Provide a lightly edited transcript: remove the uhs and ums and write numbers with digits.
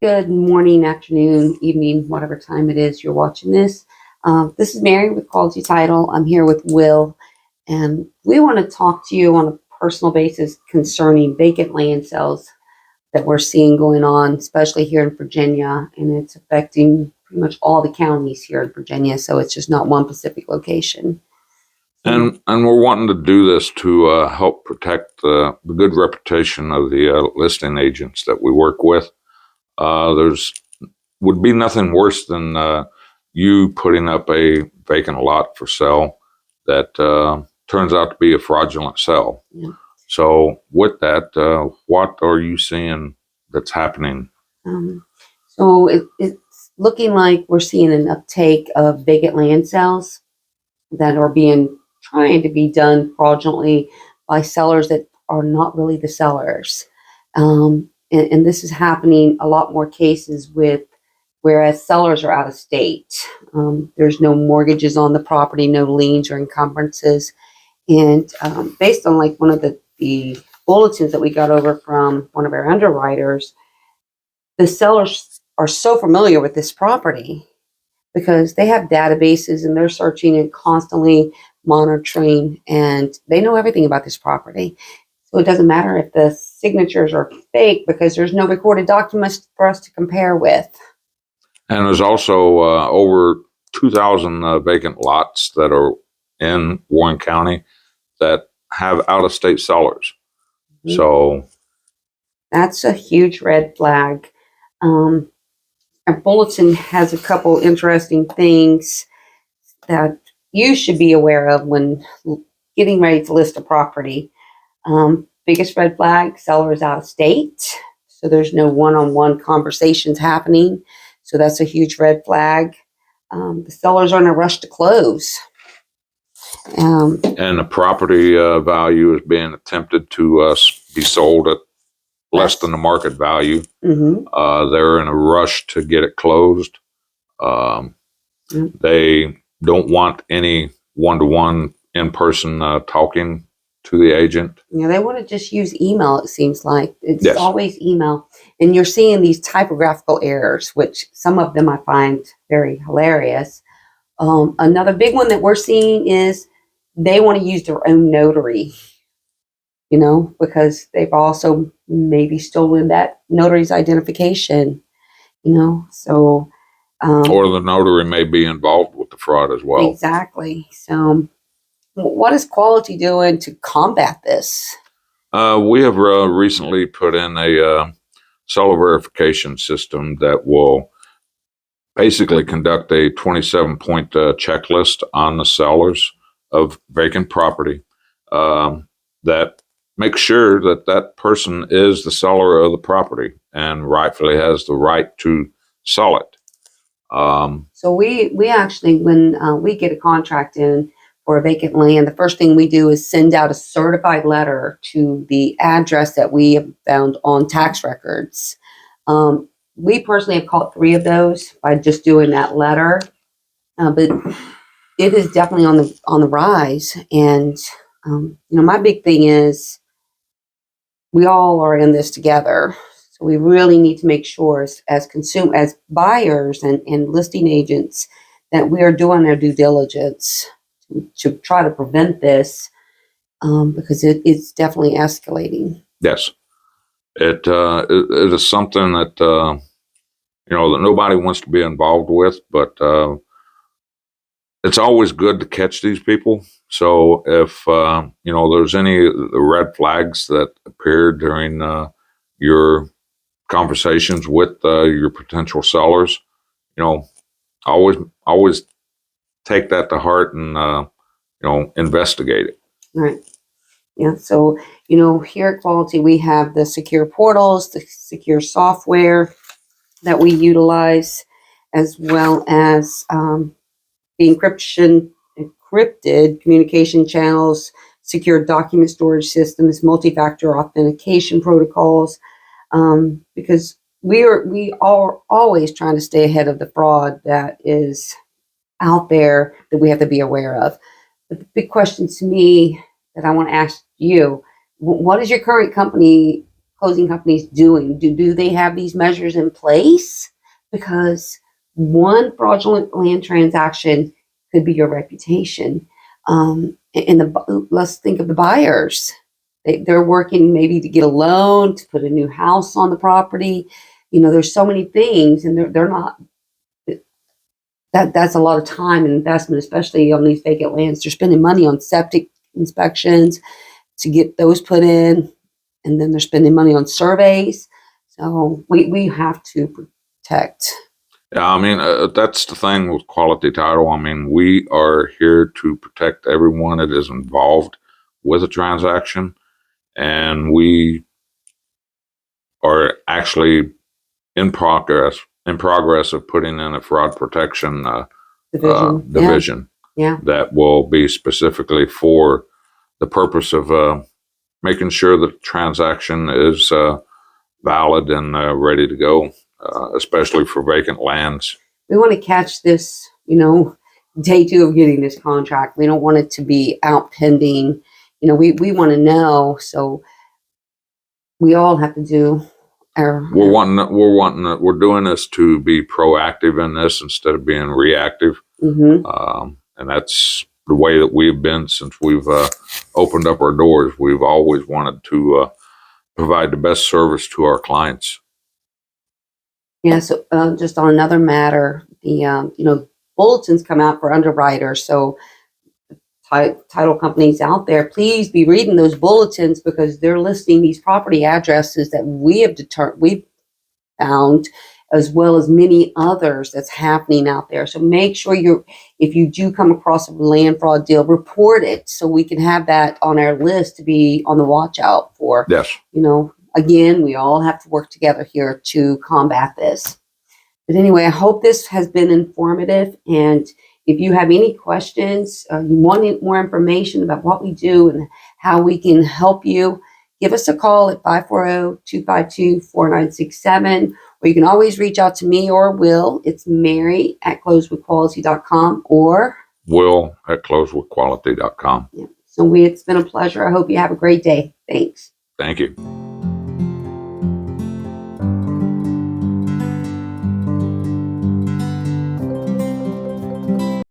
Good morning, afternoon, evening, whatever time it is you're watching this. This is Mary with Quality Title. I'm here with Will, and we want to talk to you on a personal basis concerning vacant land sales that we're seeing going on, especially here in Virginia, and it's affecting pretty much all the counties here in Virginia, so it's just not one specific location. And we're wanting to do this to help protect the good reputation of the listing agents that we work with. There's would be nothing worse than you putting up a vacant lot for sale that turns out to be a fraudulent sale. Yeah. So with that, what are you seeing that's happening? So it's looking like we're seeing an uptake of vacant land sales that are trying to be done fraudulently by sellers that are not really the sellers. And this is happening a lot more cases whereas sellers are out of state. There's no mortgages on the property, no liens or encumbrances. And based on like one of the bulletins that we got over from one of our underwriters, the sellers are so familiar with this property because they have databases and they're searching and constantly monitoring, and they know everything about this property. So it doesn't matter if the signatures are fake because there's no recorded documents for us to compare with. And there's also over 2,000 vacant lots that are in Warren County that have out-of-state sellers. Mm-hmm. So that's a huge red flag. Our bulletin has a couple interesting things that you should be aware of when getting ready to list a property. Biggest red flag, seller is out of state. So there's no one-on-one conversations happening. So that's a huge red flag. The sellers are in a rush to close. And the property value is being attempted to be sold at less than the market value. Mm-hmm. They're in a rush to get it closed. Mm-hmm. They don't want any one-to-one in-person talking to the agent. Yeah, they want to just use email, it seems like. It's yes. Always email. And you're seeing these typographical errors, which some of them I find very hilarious. Another big one that we're seeing is they want to use their own notary, because they've also maybe stolen that notary's identification, so... or the notary may be involved with the fraud as well. Exactly. So what is Quality doing to combat this? We have recently put in a seller verification system that will basically conduct a 27-point checklist on the sellers of vacant property that makes sure that that person is the seller of the property and rightfully has the right to sell it. So we actually, when we get a contract in for a vacant land, the first thing we do is send out a certified letter to the address that we have found on tax records. We personally have caught 3 of those by just doing that letter, but it is definitely on the rise. And my big thing is we all are in this together. So we really need to make sure as buyers and listing agents that we are doing our due diligence to try to prevent this because it's definitely escalating. Yes, it is something that that nobody wants to be involved with, but it's always good to catch these people. So if there's any red flags that appear during your conversations with your potential sellers, always take that to heart and investigate it. Right. Yeah. So here at Quality we have the secure portals, the secure software that we utilize, as well as the encrypted communication channels, secure document storage systems, multi-factor authentication protocols. Because we are always trying to stay ahead of the fraud that is out there that we have to be aware of. But the big question to me that I want to ask you, what is your current company closing companies doing? Do they have these measures in place? Because one fraudulent land transaction could be your reputation. Let's think of the buyers. They're working maybe to get a loan to put a new house on the property. There's so many things, and they're not. That's a lot of time and investment, especially on these vacant lands. They're spending money on septic inspections to get those put in, and then they're spending money on surveys. So we have to protect. Yeah, I mean, that's the thing with quality title. I mean, we are here to protect everyone that is involved with a transaction, and we are actually in progress of putting in a fraud protection division Yeah. that will be specifically for the purpose of making sure that the transaction is valid and ready to go, especially for vacant lands. We want to catch this, day 2 of getting this contract. We don't want it to be out pending. We want to know. So we all have to do our. We're doing this to be proactive in this instead of being reactive. And that's the way that we've been since we've opened up our doors. We've always wanted to provide the best service to our clients. Yeah. So just on another matter, the bulletins come out for underwriters. So title companies out there, please be reading those bulletins, because they're listing these property addresses that we've found, as well as many others that's happening out there. So make sure if you do come across a land fraud deal, report it so we can have that on our list to be on the watch out for. Yes. Again, we all have to work together here to combat this. But anyway, I hope this has been informative. And if you have any questions, you want more information about what we do and how we can help you, give us a call at 540-252-4967. Or you can always reach out to me or Will. It's Mary@closewithquality.com or Will@closewithquality.com. Yeah. So it's been a pleasure. I hope you have a great day. Thanks. Thank you.